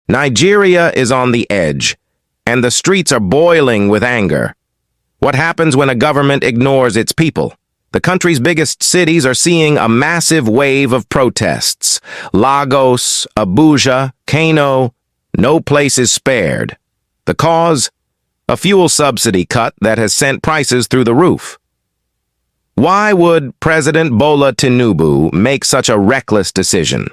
Nigeria is on the edge, and the streets are boiling with anger. What happens when a government ignores its people? The country's biggest cities are seeing a massive wave of protests. Lagos, Abuja, Kano, no place is spared. The cause? A fuel subsidy cut that has sent prices through the roof. Why would President BolaTinubu make such a reckless decision?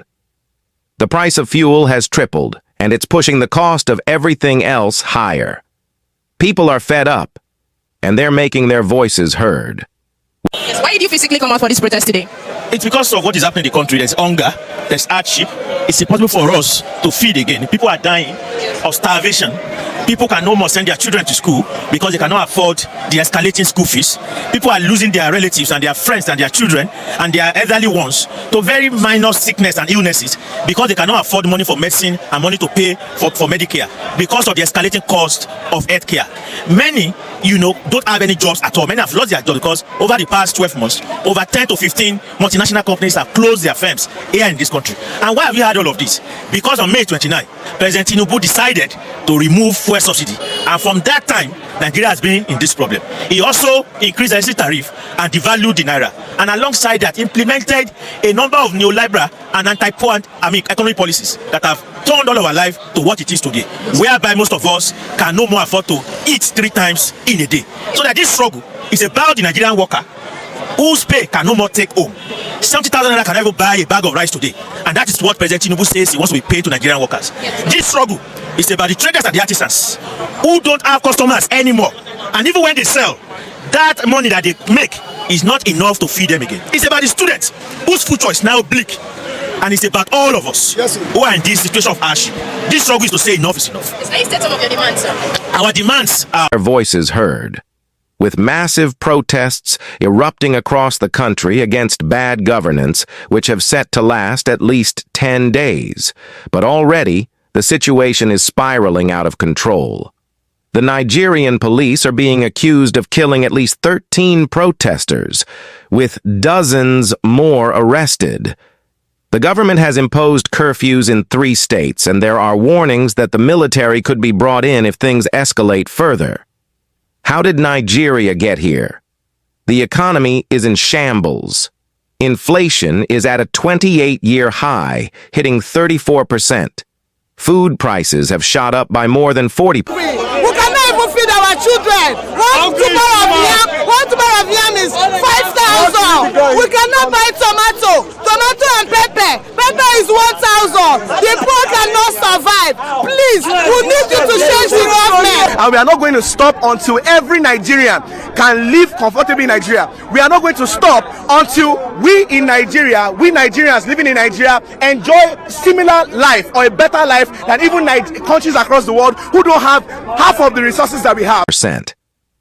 The price of fuel has tripled, and it's pushing the cost of everything else higher. People are fed up, and they're making their voices heard. Yes, why did you physically come out for this protest today? It's because of what is happening in the country. There's hunger, there's hardship. It's impossible for us to feed again. People are dying of starvation. People can no more send their children to school because they cannot afford the escalating school fees. People are losing their relatives and their friends and their children and their elderly ones to very minor sickness and illnesses because they cannot afford money for medicine and money to pay for Medicare because of the escalating cost of healthcare. Many, don't have any jobs at all. Many have lost their jobs because over the past 12 months, over 10 to 15 multinational companies have closed their firms here in this country. And why have you had all of this? Because on May 29, President Tinubu decided to remove fuel subsidy. And from that time, Nigeria has been in this problem. He also increased the tariff and devalued the naira. And alongside that, implemented a number of neoliberal and anti-poor economic policies that have turned all our life to what it is today, whereby most of us can no more afford to eat 3 times in a day. So that this struggle is about the Nigerian worker whose pay can no more take home. 70,000 naira can never buy a bag of rice today. And that is what President Tinubu says he wants to be paid to Nigerian workers. Yes. This struggle is about the traders and the artisans who don't have customers anymore. And even when they sell, that money that they make is not enough to feed them again. It's about the students whose future is now bleak. And it's about all of us who are in this situation of hardship. This struggle is to say enough is enough. Can you state some of your demands, sir? Our demands are... Their voices heard, with massive protests erupting across the country against bad governance, which have set to last at least 10 days. But already, the situation is spiraling out of control. The Nigerian police are being accused of killing at least 13 protesters, with dozens more arrested. The government has imposed curfews in 3 states, and there are warnings that the military could be brought in if things escalate further. How did Nigeria get here? The economy is in shambles. Inflation is at a 28-year high, hitting 34%. Food prices have shot up by more than 40%. We cannot even feed our children. One tuber of yam is 5,000. We cannot buy tomato and pepper. Pepper is 1,000. The poor cannot survive. Please, we need you to change the government. And we are not going to stop until every Nigerian can live comfortably in Nigeria. We are not going to stop until we Nigerians living in Nigeria enjoy similar life or a better life than even countries across the world who don't have half of the resources that we have.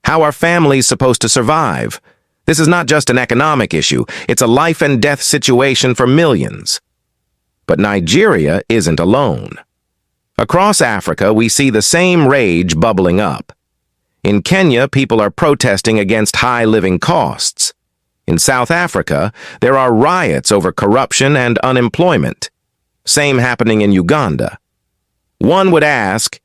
How are families supposed to survive? This is not just an economic issue, it's a life and death situation for millions. But Nigeria isn't alone. Across Africa, we see the same rage bubbling up. In Kenya, people are protesting against high living costs. In South Africa, there are riots over corruption and unemployment. Same happening in Uganda. One would ask,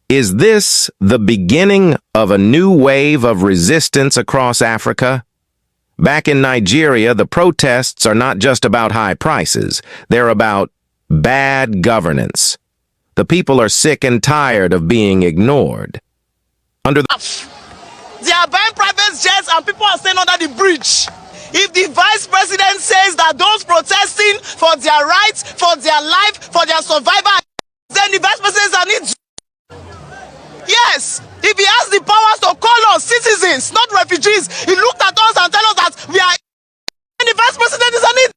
is this the beginning of a new wave of resistance across Africa? Back in Nigeria, the protests are not just about high prices. They're about bad governance. The people are sick and tired of being ignored. They are buying private jets and people are staying under the bridge. If the vice president says that those protesting for their rights, for their life, for their survival, then the vice president are need. Yes, if he has the powers to call us citizens, not refugees, he looked at us and tell us that we are. And the vice president is a need.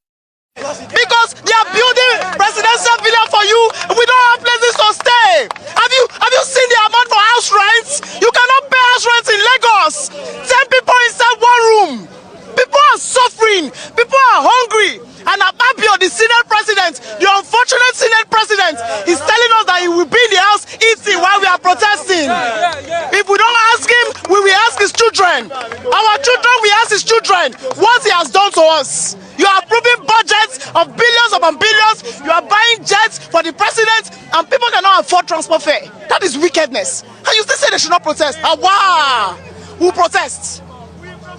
Because they are building presidential villa for you. We don't have places to stay. Have you seen the amount for house rents? You cannot pay house rents in Lagos. 10 people inside one room. People are suffering. People are hungry. And Ababio, the Senate president, the unfortunate Senate president, is telling us that he will be in the house eating while we are protesting. If we don't ask him, we will ask his children. Our children children what he has done to us. You are approving budgets of billions upon billions. You are buying jets for the president, and people cannot afford transport fare. That is wickedness. And you still say they should not protest. Wow! Who protests?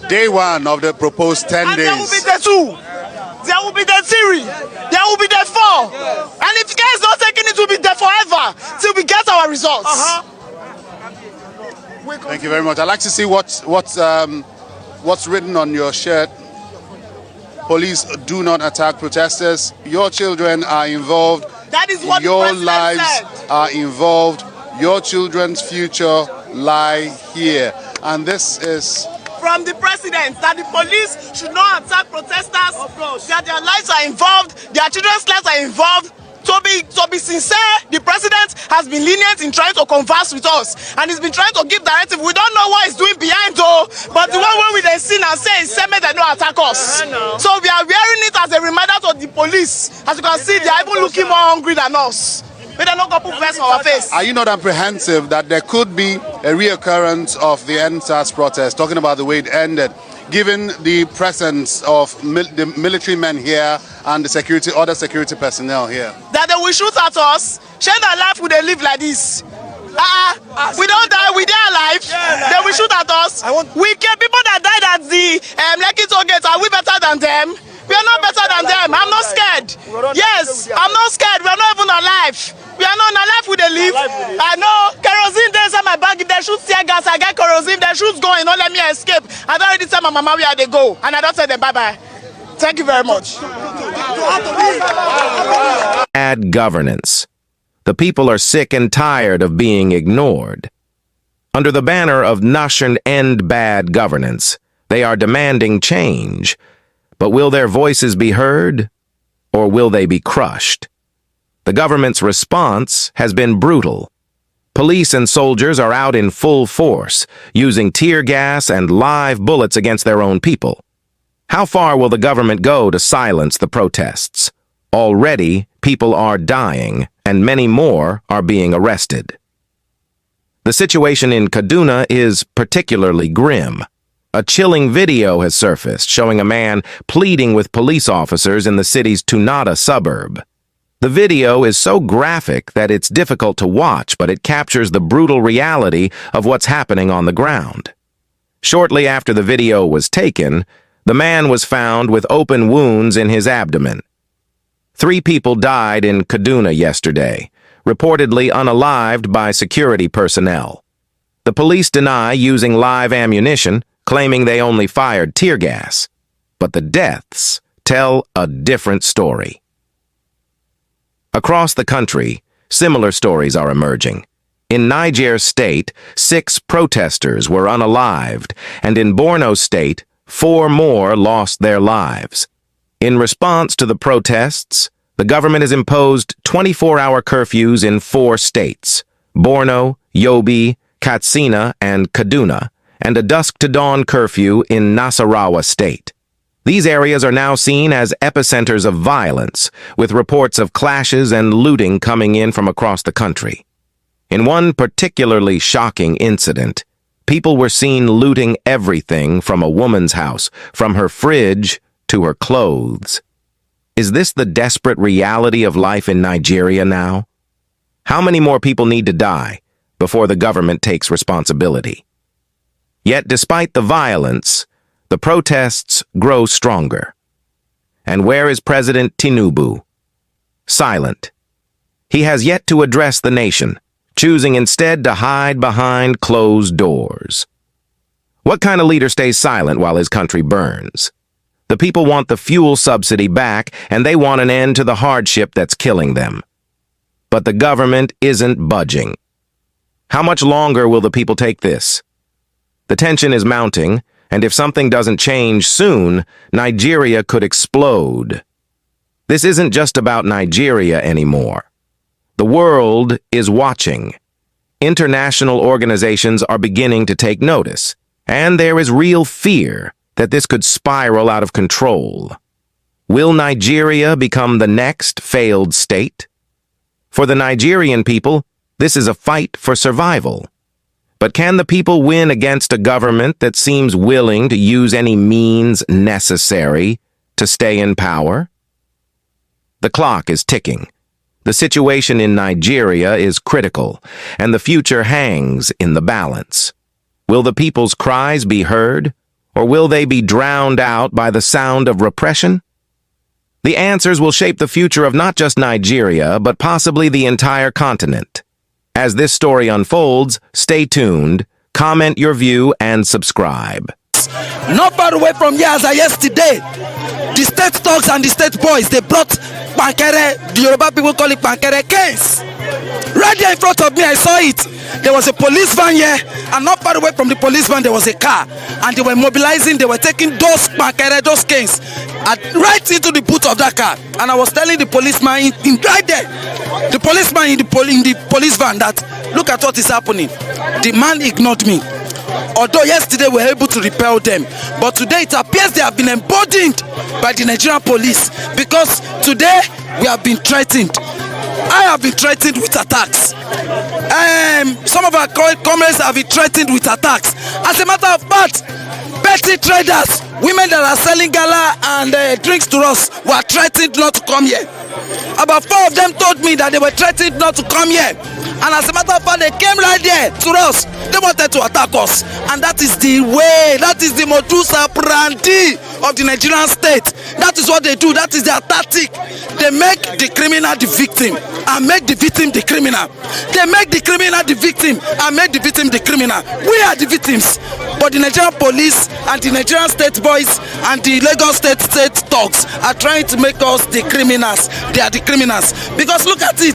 Day one of the proposed 10 and days. There will be day 2. There will be day 3. There will be day 4. And if you guys not taking it, will be there forever till we get our results. Thank you very much. I'd like to see what's written on your shirt. Police do not attack protesters. Your children are involved. That is what your the lives said. are involved. Your children's future lie here. And this is from the president that the police should not attack protesters, that their lives are involved, their children's lives are involved. To be sincere, the president has been lenient in trying to converse with us, and he's been trying to give directive. We don't know what he's doing behind though, but the one when we they see and say is say they don't attack us. So we are wearing it as a reminder to the police. As you can see, they are even looking more hungry than us. They don't know put vest on our face. Are you not apprehensive that there could be a reoccurrence of the NSAS protest, talking about the way it ended, given the presence of the military men here and the other security personnel here? That they will shoot at us? Share their life, will they live like this? We don't die, we die alive. They will shoot at us. We get people that died at the Lekki toll gate. Are we better than them? We are not better than them. I'm not scared. Yes, I'm not scared. We are not even alive. We are not alive with the live. I know kerosene there inside my bag. If they shoot tear gas, I get kerosene. If they shoot going, don't let me escape. I don't already tell my mama where they go, and I don't tell them bye bye. Thank you very much. Bad governance. The people are sick and tired of being ignored. Under the banner of Nation End Bad Governance, they are demanding change. But will their voices be heard, or will they be crushed? The government's response has been brutal. Police and soldiers are out in full force, using tear gas and live bullets against their own people. How far will the government go to silence the protests? Already, people are dying, and many more are being arrested. The situation in Kaduna is particularly grim. A chilling video has surfaced showing a man pleading with police officers in the city's Tunata suburb. The video is so graphic that it's difficult to watch, but it captures the brutal reality of what's happening on the ground. Shortly after the video was taken, the man was found with open wounds in his abdomen. 3 people died in Kaduna yesterday, reportedly unalived by security personnel. The police deny using live ammunition, claiming they only fired tear gas. But the deaths tell a different story. Across the country, similar stories are emerging. In Niger State, 6 protesters were unalived, and in Borno State, 4 more lost their lives. In response to the protests, the government has imposed 24-hour curfews in 4 states, Borno, Yobe, Katsina, and Kaduna, and a dusk-to-dawn curfew in Nasarawa State. These areas are now seen as epicenters of violence, with reports of clashes and looting coming in from across the country. In one particularly shocking incident, people were seen looting everything from a woman's house, from her fridge to her clothes. Is this the desperate reality of life in Nigeria now? How many more people need to die before the government takes responsibility? Yet despite the violence, the protests grow stronger. And where is President Tinubu? Silent. He has yet to address the nation, choosing instead to hide behind closed doors. What kind of leader stays silent while his country burns? The people want the fuel subsidy back, and they want an end to the hardship that's killing them. But the government isn't budging. How much longer will the people take this? The tension is mounting, and if something doesn't change soon, Nigeria could explode. This isn't just about Nigeria anymore. The world is watching. International organizations are beginning to take notice, and there is real fear that this could spiral out of control. Will Nigeria become the next failed state? For the Nigerian people, this is a fight for survival. But can the people win against a government that seems willing to use any means necessary to stay in power? The clock is ticking. The situation in Nigeria is critical, and the future hangs in the balance. Will the people's cries be heard, or will they be drowned out by the sound of repression? The answers will shape the future of not just Nigeria, but possibly the entire continent. As this story unfolds, stay tuned, comment your view, and subscribe. Not far away from here as of yesterday, the state thugs and the state boys, they brought pankere, the Yoruba people call it pankere case. Right there in front of me, I saw it. There was a police van here, and not far away from the police van, there was a car. And they were mobilizing, they were taking those pankere, those canes, right into the boot of that car. And I was telling the policeman right there, the policeman in the police van, that look at what is happening. The man ignored me. Although yesterday we were able to repel them, but today it appears they have been emboldened by the Nigerian police, because today we have been threatened. I have been threatened with attacks. Some of our comrades have been threatened with attacks. As a matter of fact, petty traders, women that are selling gala and drinks to us, were threatened not to come here. About 4 of them told me that they were threatened not to come here. And as a matter of fact, they came right there to us. They wanted to attack us. And that is the way, that is the modus operandi of the Nigerian state. That is what they do. That is their tactic. They make the criminal the victim and make the victim the criminal. They make the criminal the victim and make the victim the criminal. We are the victims. But the Nigerian police and the Nigerian state boys and the Lagos state thugs are trying to make us the criminals. They are the criminals. Because look at it.